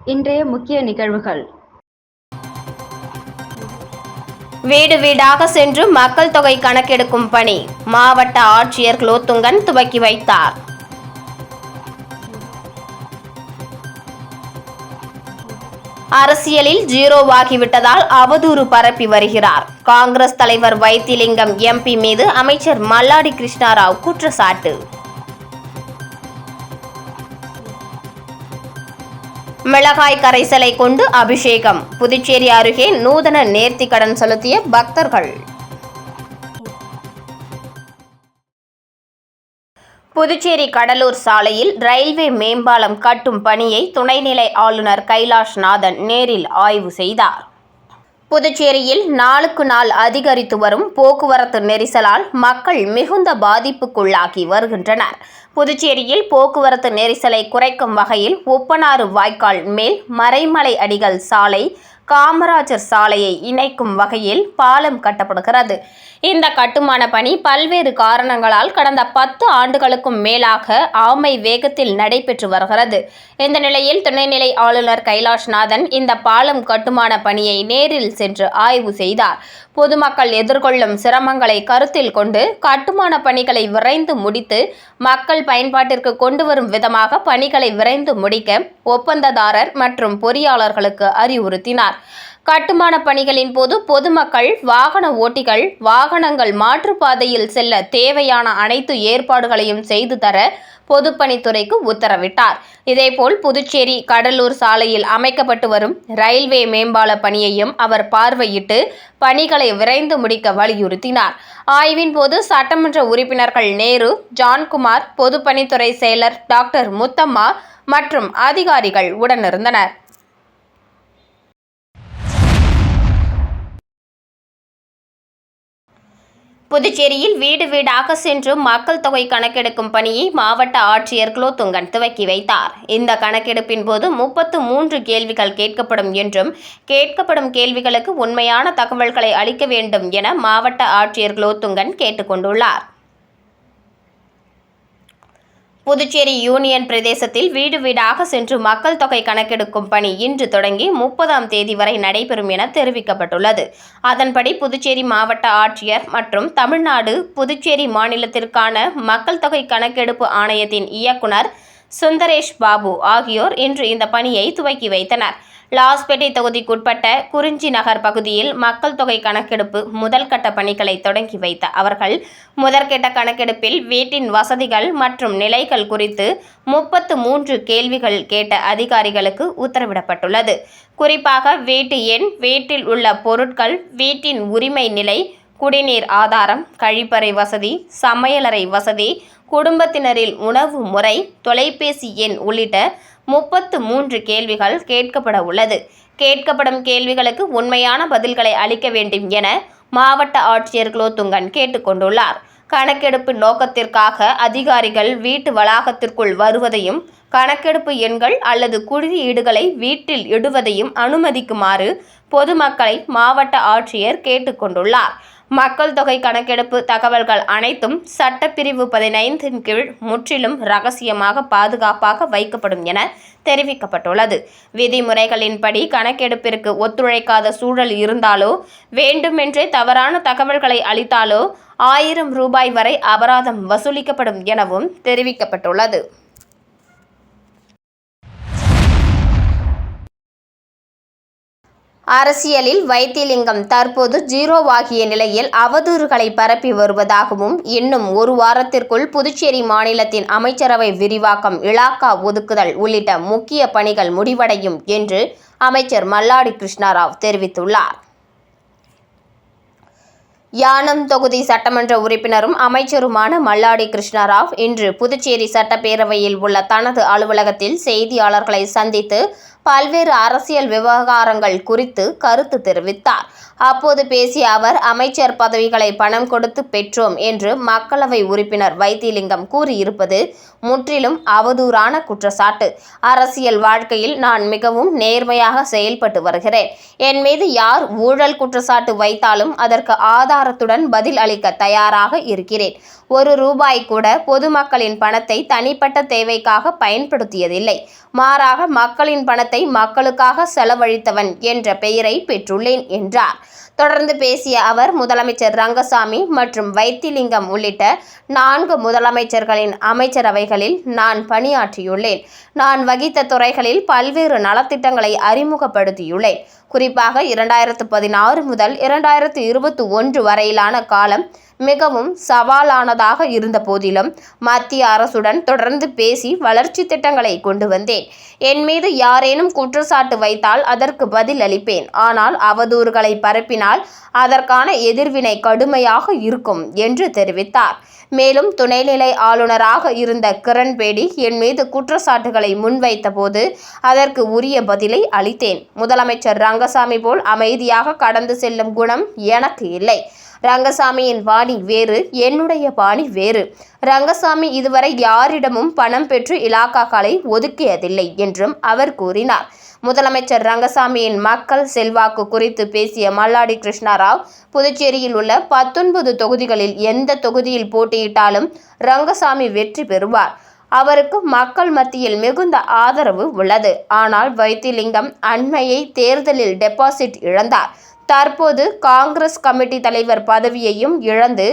இன்றைய முக்கிய நிகழ்வுகள். வீடு வீடாக சென்று மக்கள் தொகை கணக்கெடுக்கும் பணி மாவட்ட ஆட்சியர் குலோத்துங்கன் துவக்கி வைத்தார். அரசியலில் ஜீரோவாகிவிட்டதால் அவதூறு பரப்பி வருகிறார். காங்கிரஸ் தலைவர் வைத்திலிங்கம் எம்பி மீது அமைச்சர் மல்லாடி கிருஷ்ணாராவ் குற்றச்சாட்டு. மிளகாய் கரைசலை கொண்டு அபிஷேகம். புதுச்சேரி அருகே நூதன நேர்த்திக் கடன் செலுத்திய பக்தர்கள். புதுச்சேரி கடலூர் சாலையில் ரயில்வே மேம்பாலம் கட்டும் பணியை துணைநிலை ஆளுநர் கைலாஷ்நாதன் நேரில் ஆய்வு செய்தார். புதுச்சேரியில் நாளுக்கு நாள் அதிகரித்து வரும் போக்குவரத்து நெரிசலால் மக்கள் மிகுந்த பாதிப்புக்குள்ளாகி வருகின்றனர். புதுச்சேரியில் போக்குவரத்து நெரிசலை குறைக்கும் வகையில் உப்பனாறு வாய்க்கால் மேல் மறைமலை அடிகள் சாலை காமராஜர் சாலையை இணைக்கும் வகையில் பாலம் கட்டப்படுகிறது. இந்த கட்டுமான பணி பல்வேறு காரணங்களால் கடந்த 10 ஆண்டுகளுக்கும் மேலாக ஆமை வேகத்தில் நடைபெற்று வருகிறது. இந்த நிலையில் துணைநிலை ஆளுநர் கைலாஷ்நாதன் இந்த பாலம் கட்டுமான பணியை நேரில் சென்று ஆய்வு செய்தார். பொதுமக்கள் எதிர்கொள்ளும் சிரமங்களை கருத்தில் கொண்டு கட்டுமான பணிகளை விரைந்து முடித்து மக்கள் பயன்பாட்டிற்கு கொண்டு வரும் விதமாக பணிகளை விரைந்து முடிக்க ஒப்பந்ததாரர் மற்றும் பொறியாளர்களுக்கு அறிவுறுத்தினார். கட்டுமான பணிகளின் போது பொதுமக்கள், வாகன ஓட்டிகள் வாகனங்கள் மாற்றுப்பாதையில் செல்ல தேவையான அனைத்து ஏற்பாடுகளையும் செய்து தர பொதுப்பணித்துறைக்கு உத்தரவிட்டார். இதேபோல் புதுச்சேரி கடலூர் சாலையில் அமைக்கப்பட்டு வரும் ரயில்வே மேம்பால பணியையும் அவர் பார்வையிட்டு பணிகளை விரைந்து முடிக்க வலியுறுத்தினார். ஆய்வின் போது சட்டமன்ற உறுப்பினர்கள் நேரு, ஜான்குமார், பொதுப்பணித்துறை செயலர் டாக்டர் முத்தம்மா மற்றும் அதிகாரிகள் உடனிருந்தனர். புதுச்சேரியில் வீடு வீடாக சென்று மக்கள் தொகை கணக்கெடுக்கும் பணியை மாவட்ட ஆட்சியர் குலோத்துங்கன் துவக்கி வைத்தார். இந்த கணக்கெடுப்பின் போது 33 கேள்விகள் கேட்கப்படும் என்றும், கேட்கப்படும் கேள்விகளுக்கு உண்மையான தகவல்களை அளிக்க வேண்டும் என மாவட்ட ஆட்சியர் குலோத்துங்கன் கேட்டுக் கொண்டுள்ளார். புதுச்சேரி யூனியன் பிரதேசத்தில் வீடு வீடாக சென்று மக்கள் தொகை கணக்கெடுக்கும் பணி இன்று தொடங்கி 30ஆம் தேதி வரை நடைபெறும் என தெரிவிக்கப்பட்டுள்ளது. அதன்படி புதுச்சேரி மாவட்ட ஆட்சியர் மற்றும் தமிழ்நாடு புதுச்சேரி மாநிலத்திற்கான மக்கள் தொகை கணக்கெடுப்பு ஆணையத்தின் இயக்குனர் சுந்தரேஷ் பாபு ஆகியோர் இன்று இந்த பணியை துவக்கி வைத்தனர். லாஸ்பேட்டை தொகுதிக்குட்பட்ட குறிஞ்சி நகர் பகுதியில் மக்கள் தொகை கணக்கெடுப்பு முதல் கட்ட பணிகளை தொடங்கி வைத்த அவர்கள் முதற்கட்ட கணக்கெடுப்பில் வீட்டின் வசதிகள் மற்றும் நிலைகள் குறித்து 33 கேள்விகள் கேட்ட அதிகாரிகளுக்கு உத்தரவிடப்பட்டுள்ளது. குறிப்பாக வீட்டு எண், வீட்டில் உள்ள பொருட்கள், வீட்டின் உரிமை நிலை, குடிநீர் ஆதாரம், கழிப்பறை வசதி, சமையலறை வசதி, குடும்பத்தினரில் உணவு முறை, தொலைபேசி எண் உள்ளிட்ட 33 கேள்விகள் கேட்கப்பட உள்ளது. கேட்கப்படும் கேள்விகளுக்கு உண்மையான பதில்களை அளிக்க வேண்டும் என மாவட்ட ஆட்சியர் குலோத்துங்கன் கேட்டுக் கொண்டுள்ளார். கணக்கெடுப்பு நோக்கத்திற்காக அதிகாரிகள் வீட்டு வளாகத்திற்குள் வருவதையும், கணக்கெடுப்பு எண்கள் அல்லது குறியீடுகளை வீட்டில் இடுவதையும் அனுமதிக்குமாறு பொதுமக்களை மாவட்ட ஆட்சியர் கேட்டுக் கொண்டுள்ளார். மக்கள் தொகை கணக்கெடுப்பு தகவல்கள் அனைத்தும் சட்டப்பிரிவு 15 கீழ் முற்றிலும் ரகசியமாக பாதுகாப்பாக வைக்கப்படும் என தெரிவிக்கப்பட்டுள்ளது. விதிமுறைகளின்படி கணக்கெடுப்பிற்கு ஒத்துழைக்காத சூழல் இருந்தாலோ, வேண்டுமென்றே தவறான தகவல்களை அளித்தாலோ 1000 ரூபாய் வரை அபராதம் வசூலிக்கப்படும் எனவும் தெரிவிக்கப்பட்டுள்ளது. அரசியலில் வைத்திலிங்கம் தற்போது ஜீரோவாகிய நிலையில் அவதூறுகளை பரப்பி வருவதாகவும், இன்னும் ஒரு வாரத்திற்குள் புதுச்சேரி மாநிலத்தின் அமைச்சரவை விரிவாக்கம், இலாகா ஒதுக்குதல் உள்ளிட்ட முக்கிய பணிகள் முடிவடையும் என்று அமைச்சர் மல்லாடி கிருஷ்ணாராவ் தெரிவித்துள்ளார். யானம் தொகுதி சட்டமன்ற உறுப்பினரும் அமைச்சருமான மல்லாடி கிருஷ்ணாராவ் இன்று புதுச்சேரி சட்டப்பேரவையில் உள்ள தனது அலுவலகத்தில் செய்தியாளர்களை சந்தித்து பல்வேறு அரசியல் விவகாரங்கள் குறித்து கருத்து தெரிவித்தார். அப்போது பேசிய அவர், அமைச்சர் பதவிகளை பணம் கொடுத்து பெற்றோம் என்று மக்களவை உறுப்பினர் வைத்திலிங்கம் கூறியிருப்பது முற்றிலும் அவதூறான குற்றச்சாட்டு. அரசியல் வாழ்க்கையில் நான் மிகவும் நேர்மையாக செயல்பட்டு வருகிறேன். என் மீது யார் ஊழல் குற்றச்சாட்டு வைத்தாலும் அதற்கு ஆதாரத்துடன் பதில் அளிக்க தயாராக இருக்கிறேன். ₹1 கூட பொதுமக்களின் பணத்தை தனிப்பட்ட தேவைக்காக பயன்படுத்தியதில்லை. மாறாக மக்களின் பணத்தை மக்களுக்காக செலவழித்தவன் என்ற பெயரை பெற்றுள்ளேன் என்றார். தொடர்ந்து பேசிய அவர், முதலமைச்சர் ரங்கசாமி மற்றும் வைத்திலிங்கம் உள்ளிட்ட 4 முதலமைச்சர்களின் அமைச்சரவைகளில் நான் பணியாற்றியுள்ளேன். நான் வகித்த துறைகளில் பல்வேறு நலத்திட்டங்களை அறிமுகப்படுத்தியுள்ளேன். குறிப்பாக 2016 முதல் 2021 வரையிலான காலம் மிகவும் சவாலானதாக இருந்த போதிலும் மத்திய அரசுடன் தொடர்ந்து பேசி வளர்ச்சி திட்டங்களை கொண்டு வந்தேன். என் மீது யாரேனும் குற்றச்சாட்டு வைத்தால் அதற்கு பதில் அளிப்பேன். ஆனால் அவதூறுகளை பரப்பினால் அதற்கான எதிர்வினை கடுமையாக இருக்கும் என்று தெரிவித்தார். மேலும் துணைநிலை ஆளுநராக இருந்த கிரண்பேடி என் மீது குற்றச்சாட்டுகளை முன்வைத்த போது அதற்கு உரிய பதிலை அளித்தேன். முதலமைச்சர் ரங்கசாமி போல் அமைதியாக கடந்து செல்லும் குணம் எனக்கு இல்லை. ரங்கசாமியின் பாணி வேறு, என்னுடைய பாணி வேறு. ரங்கசாமி இதுவரை யாரிடமும் பணம் பெற்று இலாக்காக்களை ஒதுக்கியதில்லை என்றும் அவர் கூறினார். முதலமைச்சர் ரங்கசாமியின் மக்கள் செல்வாக்கு குறித்து பேசிய மல்லாடி கிருஷ்ணராவ், புதுச்சேரியில் உள்ள 19 தொகுதிகளில் எந்த தொகுதியில் போட்டியிட்டாலும் ரங்கசாமி வெற்றி பெறுவார். அவருக்கு மக்கள் மத்தியில் மிகுந்த ஆதரவு உள்ளது. ஆனால் வைத்திலிங்கம் அண்மையை தேர்தலில் டெபாசிட் இழந்தார். தற்போது காங்கிரஸ் கமிட்டி தலைவர் பதவியையும் இழந்து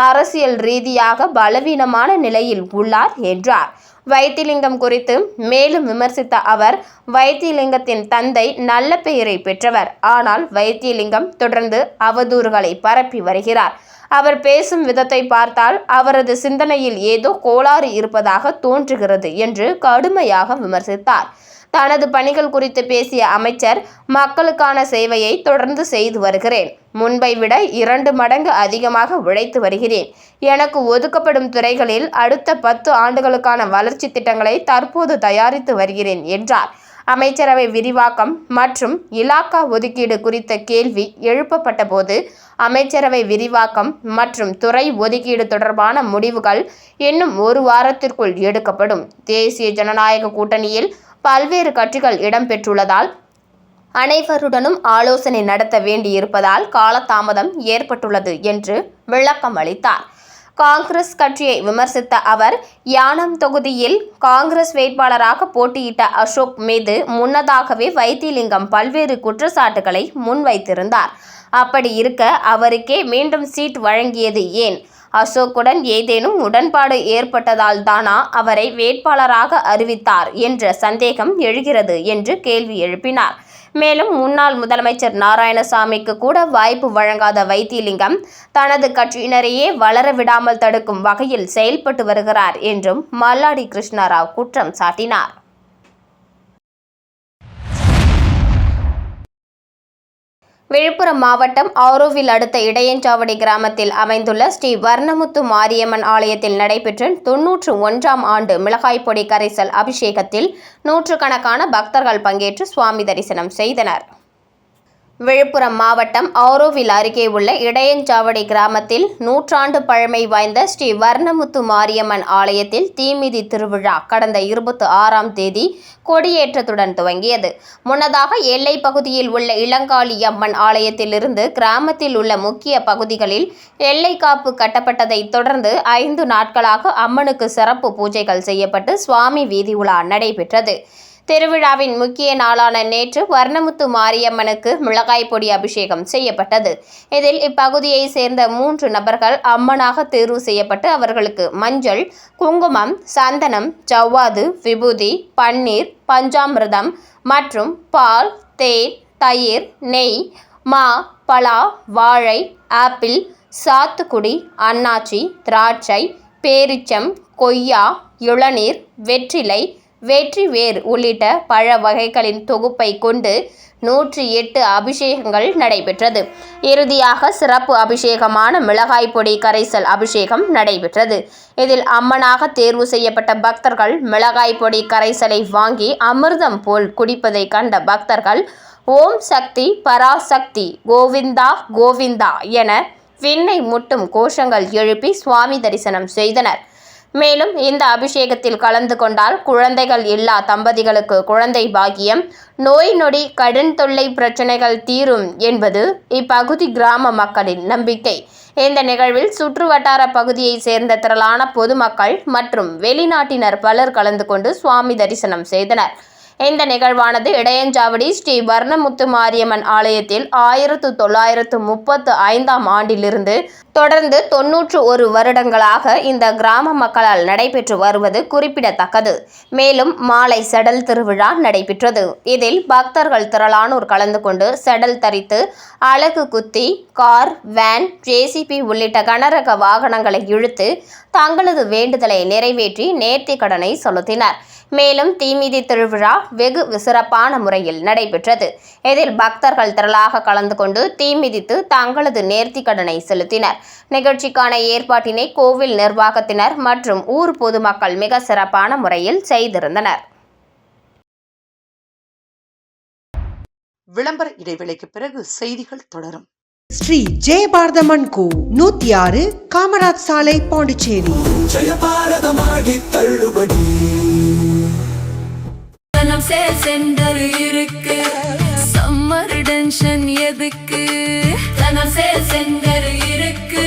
அரசியல் ரீதியாக பலவீனமான நிலையில் உள்ளார் என்றார். வைத்திலிங்கம் குறித்து மேலும் விமர்சித்த அவர், வைத்திலிங்கத்தின் தந்தை நல்ல பெயரை பெற்றவர். ஆனால் வைத்திலிங்கம் தொடர்ந்து அவதூறுகளை பரப்பி வருகிறார். அவர் பேசும் விதத்தை பார்த்தால் அவரது சிந்தனையில் ஏதோ கோளாறு இருப்பதாக தோன்றுகிறது என்று கடுமையாக விமர்சித்தார். தனது பணிகள் குறித்து பேசிய அமைச்சர், மக்களுக்கான சேவையை தொடர்ந்து செய்து வருகிறேன். முன்பை விட 2 மடங்கு அதிகமாக உழைத்து வருகிறேன். எனக்கு ஒதுக்கப்படும் துறைகளில் அடுத்த 10 ஆண்டுகளுக்கான வளர்ச்சி திட்டங்களை தற்போது தயாரித்து வருகிறேன் என்றார். அமைச்சரவை விரிவாக்கம் மற்றும் இலாக்கா ஒதுக்கீடு குறித்த கேள்வி எழுப்பப்பட்ட போது, அமைச்சரவை விரிவாக்கம் மற்றும் துறை ஒதுக்கீடு தொடர்பான முடிவுகள் இன்னும் 1 வாரத்திற்குள் எடுக்கப்படும். தேசிய ஜனநாயக கூட்டணியில் பல்வேறு கட்சிகள் இடம்பெற்றுள்ளதால் அனைவருடனும் ஆலோசனை நடத்த வேண்டியிருப்பதால் காலதாமதம் ஏற்பட்டுள்ளது என்று விளக்கம் அளித்தார். காங்கிரஸ் கட்சியை விமர்சித்த அவர், யானம் தொகுதியில் காங்கிரஸ் வேட்பாளராக போட்டியிட்ட அசோக் மீது முன்னதாகவே வைத்திலிங்கம் பல்வேறு குற்றச்சாட்டுகளை முன்வைத்திருந்தார். அப்படி இருக்க அவருக்கே மீண்டும் சீட் வழங்கியது ஏன்? அசோக்குடன் ஏதேனும் உடன்பாடு ஏற்பட்டதால் தானா அவரை வேட்பாளராக அறிவித்தார் என்ற சந்தேகம் எழுகிறது என்று கேள்வி எழுப்பினார். மேலும் முன்னாள் முதலமைச்சர் நாராயணசாமிக்கு கூட வாய்ப்பு வழங்காத வைத்திலிங்கம் தனது கட்சியினரையே வளர விடாமல் தடுக்கும் வகையில் செயல்பட்டு வருகிறார் என்றும் மல்லாடி கிருஷ்ணராவ் குற்றம் சாட்டினார். விழுப்புரம் மாவட்டம் ஆரோவில் அடுத்த இடையஞ்சாவடி கிராமத்தில் அமைந்துள்ள ஸ்ரீ வர்ணமுத்து மாரியம்மன் ஆலயத்தில் நடைபெற்ற 91ஆம் ஆண்டு மிளகாய் பொடி கரைசல் அபிஷேகத்தில் நூற்றுக்கணக்கான பக்தர்கள் பங்கேற்று சுவாமி தரிசனம் செய்தனர். விழுப்புரம் மாவட்டம் ஆரோவில் அருகே உள்ள இடையஞ்சாவடி கிராமத்தில் 100 ஆண்டு பழமை வாய்ந்த ஸ்ரீ வர்ணமுத்து மாரியம்மன் ஆலயத்தில் தீமிதி திருவிழா கடந்த 26ஆம் தேதி கொடியேற்றத்துடன் துவங்கியது. முன்னதாக எல்லை பகுதியில் உள்ள இளங்காளி அம்மன் ஆலயத்திலிருந்து கிராமத்தில் உள்ள முக்கிய பகுதிகளில் எல்லை காப்பு கட்டப்பட்டதை தொடர்ந்து 5 நாட்களாக அம்மனுக்கு சிறப்பு பூஜைகள் செய்யப்பட்டு சுவாமி வீதி உலா நடைபெற்றது. திருவிழாவின் முக்கிய நாளான நேற்று வர்ணமுத்து மாரியம்மனுக்கு மிளகாய் பொடி அபிஷேகம் செய்யப்பட்டது. இதில் இப்பகுதியை சேர்ந்த 3 நபர்கள் அம்மனாக தேர்வு செய்யப்பட்டு அவர்களுக்கு மஞ்சள், குங்குமம், சந்தனம், ஜவ்வாது, விபூதி, பன்னீர், பஞ்சாமிர்தம் மற்றும் பால், தேன், தயிர், நெய், மா, பலா, வாழை, ஆப்பிள், சாத்துக்குடி, அன்னாச்சி, திராட்சை, பேரிச்சம், கொய்யா, இளநீர், வெற்றிலை, வெற்றி வேர் உள்ளிட்ட பழ வகைகளின் தொகுப்பை கொண்டு 108 அபிஷேகங்கள் நடைபெற்றது. இறுதியாக சிறப்பு அபிஷேகமான மிளகாய் பொடி கரைசல் அபிஷேகம் நடைபெற்றது. இதில் அம்மனாக தேர்வு செய்யப்பட்ட பக்தர்கள் மிளகாய் பொடி கரைசலை வாங்கி அமிர்தம் போல் குடிப்பதை கண்ட பக்தர்கள் ஓம் சக்தி பராசக்தி கோவிந்தா கோவிந்தா என விண்ணை முட்டும் கோஷங்கள் எழுப்பி சுவாமி தரிசனம் செய்தனர். மேலும் இந்த அபிஷேகத்தில் கலந்து கொண்டால் குழந்தைகள் இல்லா தம்பதிகளுக்கு குழந்தை பாக்கியம், நோய் நொடி கடன் தொல்லை பிரச்சனைகள் தீரும் என்பது இப்பகுதி கிராம மக்களின் நம்பிக்கை. இந்த நிகழ்வில் சுற்று வட்டார பகுதியை சேர்ந்த திரளான பொதுமக்கள் மற்றும் வெளிநாட்டினர் பலர் கலந்து கொண்டு சுவாமி தரிசனம் செய்தனர். இந்த நிகழ்வானது இடையஞ்சாவடி ஸ்ரீ வர்ணமுத்து மாரியம்மன் ஆலயத்தில் 1935ஆம் ஆண்டிலிருந்து தொடர்ந்து 91 வருடங்களாக இந்த கிராம மக்களால் நடைபெற்று வருவது குறிப்பிடத்தக்கது. மேலும் மாலை செடல் திருவிழா நடைபெற்றது. இதில் பக்தர்கள் திரளானோர் கலந்து கொண்டு செடல் தரித்து அலகு குத்தி கார், வேன், ஜேசிபி உள்ளிட்ட கனரக வாகனங்களை இழுத்து தங்களது வேண்டுதலை நிறைவேற்றி நேர்த்தி கடனை செலுத்தினர். மேலும் தீமிதி திருவிழா வெகு சிறப்பான முறையில் நடைபெற்றது. இதில் பக்தர்கள் திரளாக கலந்து கொண்டு தீமிதித்து தங்களது நேர்த்தி கடனை செலுத்தினர். நிகழ்ச்சிக்கான ஏற்பாட்டினை கோவில் நிர்வாகத்தினர் மற்றும் ஊர் பொதுமக்கள் மிக சிறப்பான முறையில் செய்திருந்தனர். விளம்பர இடைவேளைக்கு பிறகு செய்திகள் தொடரும். ஸ்ரீ ஜெயபாரதமன் கோ 106 காமராஜ் சாலை, பாண்டிச்சேரி. ஜெயபாரதமாகி தள்ளுபடி சேல் சென்டர் இருக்கு, சம்மர் டென்ஷன் எதுக்கு? தனம் சேல் சென்டர் இருக்கு,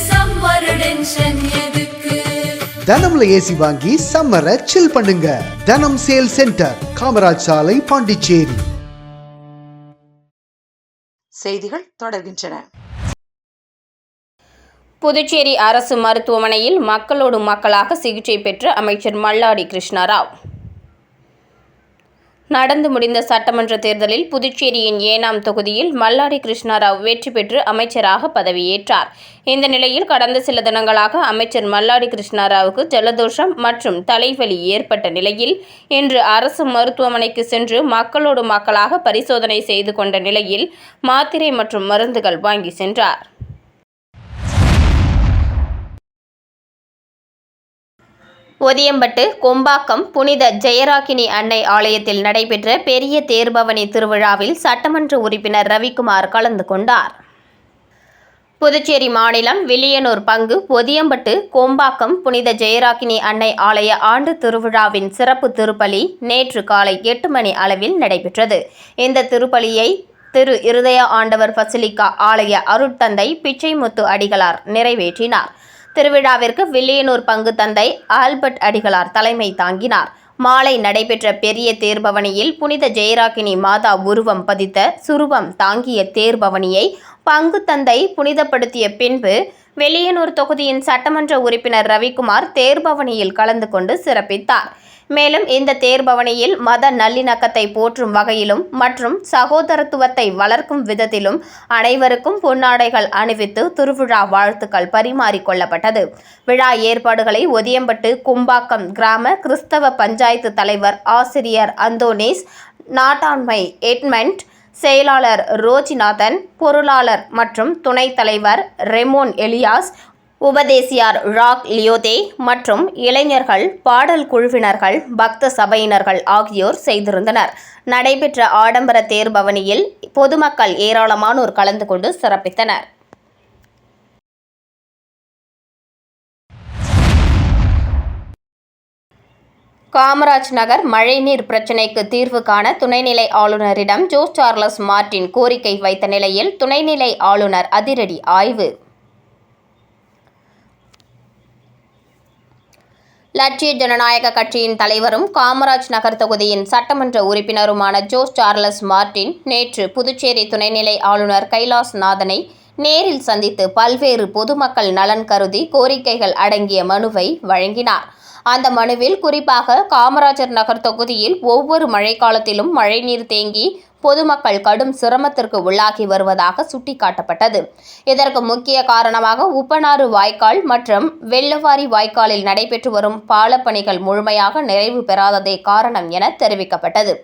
சம்மர் டென்ஷன் எதுக்கு? தனம்ல ஏசி வாங்கி சம்மரை சில் பண்ணுங்க. தனம் சேல் சென்டர், காமராஜ் சாலை, பாண்டிச்சேரி. செய்திகள் தொடர்கின்றன. புதுச்சேரி அரசு மருத்துவமனையில் மக்களோடு மக்களாக சிகிச்சை பெற்ற அமைச்சர் மல்லாடி கிருஷ்ணராவ். நடந்து முடிந்த சட்டமன்ற தேர்தலில் புதுச்சேரியின் ஏனாம் தொகுதியில் மல்லாடி கிருஷ்ணராவ் வெற்றி பெற்று அமைச்சராக பதவியேற்றார். இந்த நிலையில் கடந்த சில தினங்களாக அமைச்சர் மல்லாடி கிருஷ்ணராவுக்கு ஜலதோஷம் மற்றும் தலைவலி ஏற்பட்ட நிலையில் இன்று அரசு மருத்துவமனைக்கு சென்று மக்களோடு மக்களாக பரிசோதனை செய்து கொண்ட நிலையில் மாத்திரை மற்றும் மருந்துகள் வாங்கி சென்றார். ஒதியம்பட்டு கொம்பாக்கம் புனித ஜெயராக்கினி அன்னை ஆலயத்தில் நடைபெற்ற பெரிய தேர்பவனி திருவிழாவில் சட்டமன்ற உறுப்பினர் ரவிக்குமார் கலந்து கொண்டார். புதுச்சேரி மாநிலம் வில்லியனூர் பங்கு ஒதியம்பட்டு கொம்பாக்கம் புனித ஜெயராக்கினி அன்னை ஆலய ஆண்டு திருவிழாவின் சிறப்பு திருப்பலி நேற்று காலை 8 மணி அளவில் நடைபெற்றது. இந்த திருப்பலியை திரு இருதய ஆண்டவர் பசிலிக்கா ஆலய அருட்தந்தை பிச்சைமுத்து அடிகளார் நிறைவேற்றினார். திருவிழாவிற்கு வில்லியனூர் பங்கு தந்தை ஆல்பர்ட் அடிகளார் தலைமை தாங்கினார். மாலை நடைபெற்ற பெரிய தேர்பவனியில் புனித ஜெயராக்கினி மாதா உருவம் பதித்த சுருவம் தாங்கிய தேர்பவனியை பங்கு தந்தை புனிதப்படுத்திய பின்பு வில்லியனூர் தொகுதியின் சட்டமன்ற உறுப்பினர் ரவிக்குமார் தேர்பவனியில் கலந்து கொண்டு சிறப்பித்தார். மேலும் இந்த தேர்பவனியில் மத நல்லிணக்கத்தை போற்றும் வகையிலும் மற்றும் சகோதரத்துவத்தை வளர்க்கும் விதத்திலும் அனைவருக்கும் பொன்னாடைகள் அணிவித்து திருவிழா வாழ்த்துக்கள் பரிமாறிக்கொள்ளப்பட்டது. விழா ஏற்பாடுகளை ஒதியம்பட்டு கும்பாக்கம் கிராம கிறிஸ்தவ பஞ்சாயத்து தலைவர் ஆசிரியர் அந்தோனீஸ், நாட்டாண்மை எட்மண்ட், செயலாளர் ரோஜிநாதன், பொருளாளர் மற்றும் துணைத் தலைவர் ரெமோன் எலியாஸ், உபதேசியார் ராக் லியோதே மற்றும் இளைஞர்கள், பாடல் குழுவினர்கள், பக்த சபையினர்கள் ஆகியோர் செய்திருந்தனர். நடைபெற்ற ஆடம்பர தேர்பவனியில் பொதுமக்கள் ஏராளமானோர் கலந்து கொண்டு சிறப்பித்தனர். காமராஜ் நகர் மழைநீர் பிரச்சினைக்கு தீர்வு காண துணைநிலை ஆளுநரிடம் ஜோஸ் சார்லஸ் மார்டின் கோரிக்கை வைத்த நிலையில் துணைநிலை ஆளுநர் அதிரடி ஆய்வு. லட்சிய ஜனநாயக கட்சியின் தலைவரும் காமராஜ் நகர் தொகுதியின் சட்டமன்ற உறுப்பினருமான ஜோஸ் சார்லஸ் மார்டின் நேற்று புதுச்சேரி துணைநிலை ஆளுநர் கைலாஸ்நாதனை நேரில் சந்தித்து பல்வேறு பொதுமக்கள் நலன் கருதி கோரிக்கைகள் அடங்கிய மனுவை வழங்கினார். அந்த மனுவில் குறிப்பாக காமராஜர் நகர் தொகுதியில் ஒவ்வொரு மழைக்காலத்திலும் மழைநீர் தேங்கி பொதுமக்கள் கடும் சிரமத்திற்கு உள்ளாகி வருவதாக சுட்டிக்காட்டப்பட்டது. இதற்கு முக்கிய காரணமாக உப்பனாறு வாய்க்கால் மற்றும் வெள்ளவாரி வாய்க்காலில் நடைபெற்று வரும் பாலப்பணிகள் முழுமையாக நிறைவு பெறாததே காரணம் என தெரிவிக்கப்பட்டது.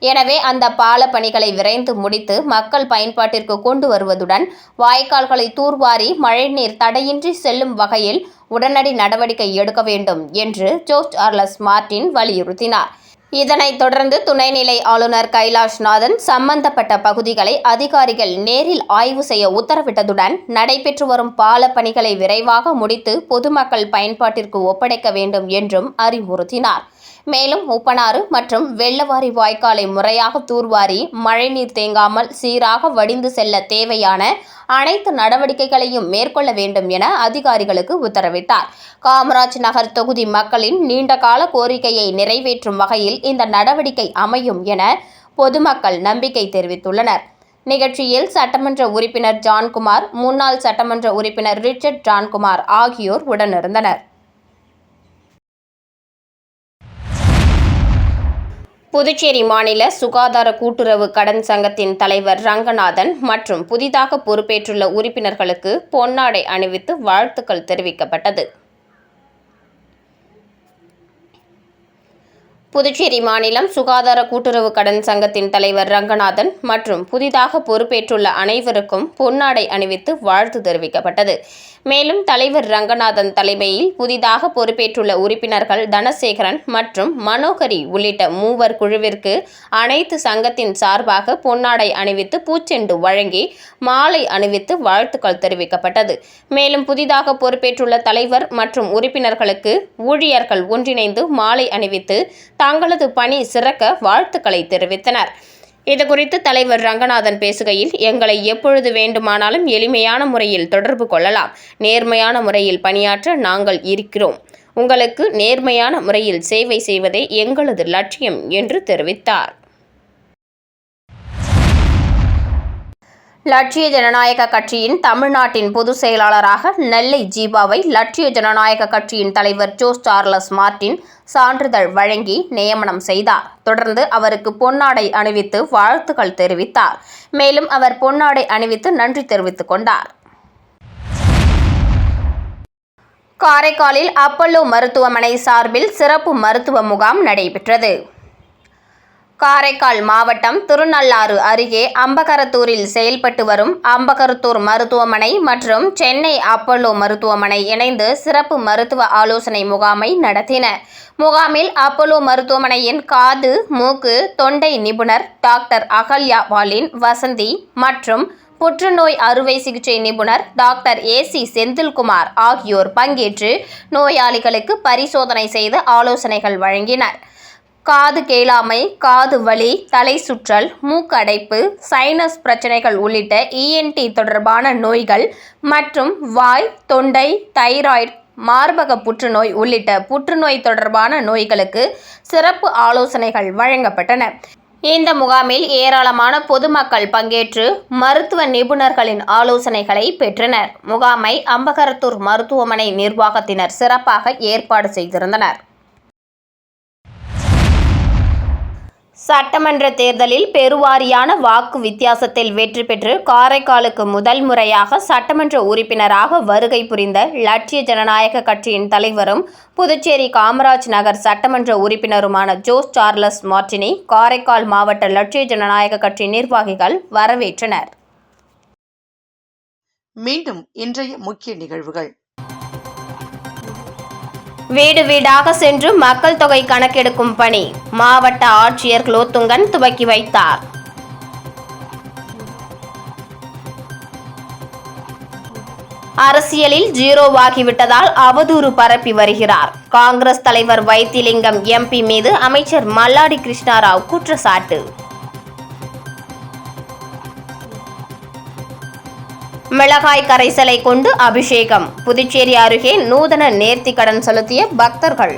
எனவே அந்த பால பணிகளை விரைந்து முடித்து மக்கள் பயன்பாட்டிற்கு கொண்டு வருவதுடன் வாய்க்கால்களை தூர்வாரி மழைநீர் தடையின்றி செல்லும் வகையில் உடனடி நடவடிக்கை எடுக்க வேண்டும் என்று ஜோஸ் சார்லஸ் மார்டின் வலியுறுத்தினார். இதனைத் தொடர்ந்து துணைநிலை ஆளுநர் கைலாஷ்நாதன் சம்பந்தப்பட்ட பகுதிகளை அதிகாரிகள் நேரில் ஆய்வு செய்ய உத்தரவிட்டதுடன் நடைபெற்று வரும் பால பணிகளை விரைவாக முடித்து பொதுமக்கள் பயன்பாட்டிற்கு ஒப்படைக்க வேண்டும் என்றும் அறிவுறுத்தினார். மேலும் உப்பனாறு மற்றும் வெள்ளவாரி வாய்க்காலை முறையாக தூர்வாரி மழைநீர் தேங்காமல் சீராக வடிந்து செல்ல தேவையான அனைத்து நடவடிக்கைகளையும் மேற்கொள்ள வேண்டும் என அதிகாரிகளுக்கு உத்தரவிட்டார். காமராஜ் நகர் தொகுதி மக்களின் நீண்டகால கோரிக்கையை நிறைவேற்றும் வகையில் இந்த நடவடிக்கை அமையும் என பொதுமக்கள் நம்பிக்கை தெரிவித்துள்ளனர். நிகழ்ச்சியில் சட்டமன்ற உறுப்பினர் ஜான்குமார், முன்னாள் சட்டமன்ற உறுப்பினர் ரிச்சர்ட் ஜான்குமார் ஆகியோர் உடனிருந்தனர். புதுச்சேரி மாநில சுகாதார கூட்டுறவு கடன் சங்கத்தின் தலைவர் ரங்கநாதன் மற்றும் புதிதாக பொறுப்பேற்றுள்ள உறுப்பினர்களுக்கு பொன்னாடை அணிவித்து வாழ்த்துக்கள் தெரிவிக்கப்பட்டது. புதுச்சேரி மாநிலம் சுகாதார கூட்டுறவு கடன் சங்கத்தின் தலைவர் ரங்கநாதன் மற்றும் புதிதாக பொறுப்பேற்றுள்ள அனைவருக்கும் பொன்னாடை அணிவித்து வாழ்த்து தெரிவிக்கப்பட்டது. மேலும் தலைவர் ரங்கநாதன் தலைமையில் புதிதாக பொறுப்பேற்றுள்ள உறுப்பினர்கள் தனசேகரன் மற்றும் மனோகரி உள்ளிட்ட 3 குழுவிற்கு அனைத்து சங்கத்தின் சார்பாக பொன்னாடை அணிவித்து பூச்செண்டு வழங்கி மாலை அணிவித்து வாழ்த்துக்கள் தெரிவிக்கப்பட்டது. மேலும் புதிதாக பொறுப்பேற்றுள்ள தலைவர் மற்றும் உறுப்பினர்களுக்கு ஊழியர்கள் ஒன்றிணைந்து மாலை அணிவித்து தங்களது பணி சிறக்க வாழ்த்துக்களை தெரிவித்தனர். இதுகுறித்து தலைவர் ரங்கநாதன் பேசுகையில், எங்களை எப்பொழுது வேண்டுமானாலும் எளிமையான முறையில் தொடர்பு கொள்ளலாம். நேர்மையான முறையில் பணியாற்ற நாங்கள் இருக்கிறோம். உங்களுக்கு நேர்மையான முறையில் சேவை செய்வதே எங்களது லட்சியம் என்று தெரிவித்தார். லட்சிய ஜனநாயக கட்சியின் தமிழ்நாட்டின் பொதுச் செயலாளராக நெல்லை ஜீபாவை லட்சிய ஜனநாயக கட்சியின் தலைவர் ஜோஸ் சார்லஸ் மார்டின் சான்றிதழ் வழங்கி நியமனம் செய்தார். தொடர்ந்து அவருக்கு பொன்னாடை அணிவித்து வாழ்த்துக்கள் தெரிவித்தார். மேலும் அவர் பொன்னாடை அணிவித்து நன்றி தெரிவித்துக் கொண்டார். காரைக்காலில் அப்பல்லோ மருத்துவமனை சார்பில் சிறப்பு மருத்துவ முகாம் நடைபெற்றது. காரைக்கால் மாவட்டம் திருநள்ளாறு அருகே அம்பகரத்தூரில் செயல்பட்டு வரும் அம்பகரத்தூர் மருத்துவமனை மற்றும் சென்னை அப்பல்லோ மருத்துவமனை இணைந்து சிறப்பு மருத்துவ ஆலோசனை முகாமை நடத்தின. முகாமில் அப்பல்லோ மருத்துவமனையின் காது, மூக்கு, தொண்டை நிபுணர் டாக்டர் அகல்யா பாலின் வசந்தி மற்றும் புற்றுநோய் அறுவை சிகிச்சை நிபுணர் டாக்டர் ஏசி செந்தில்குமார் ஆகியோர் பங்கேற்று நோயாளிகளுக்கு பரிசோதனை செய்து ஆலோசனைகள் வழங்கினர். காது கேளாமை, காது வலி, தலை சுற்றல், மூக்கடைப்பு, சைனஸ் பிரச்சனைகள் உள்ளிட்ட ENT தொடர்பான நோய்கள் மற்றும் வாய், தொண்டை, தைராய்டு, மார்பக புற்றுநோய் உள்ளிட்ட புற்றுநோய் தொடர்பான நோய்களுக்கு சிறப்பு ஆலோசனைகள் வழங்கப்பட்டன. இந்த முகாமில் ஏராளமான பொதுமக்கள் பங்கேற்று மருத்துவ நிபுணர்களின் ஆலோசனைகளை பெற்றனர். முகாமை அம்பகரத்தூர் மருத்துவமனை நிர்வாகத்தினர் சிறப்பாக ஏற்பாடு செய்திருந்தனர். சட்டமன்ற தேர்தலில் பெருவாரியான வாக்கு வித்தியாசத்தில் வெற்றி பெற்று காரைக்காலுக்கு முதல் முறையாக சட்டமன்ற உறுப்பினராக வருகை புரிந்த லட்சிய ஜனநாயக கட்சியின் தலைவரும் புதுச்சேரி காமராஜ் நகர் சட்டமன்ற உறுப்பினருமான ஜோஸ் சார்லஸ் மார்டினை காரைக்கால் மாவட்ட லட்சிய ஜனநாயக கட்சி நிர்வாகிகள் வரவேற்றனர். மீண்டும் இன்றைய முக்கிய நிகழ்வுகள். வீடு வீடாக சென்று மக்கள் தொகை கணக்கெடுக்கும் பணி மாவட்ட ஆட்சியர் குலோத்துங்கன் துவக்கி வைத்தார். அரசியலில் ஜீரோவாகிவிட்டதால் அவதூறு பரப்பி வருகிறார். காங்கிரஸ் தலைவர் வைத்திலிங்கம் MP மீது அமைச்சர் மல்லாடி கிருஷ்ணாராவ் குற்றச்சாட்டு. மிளகாய் கரைசலை கொண்டு அபிஷேகம். புதுச்சேரி அருகே நூதன நேர்த்திக்கடன் செலுத்திய பக்தர்கள்.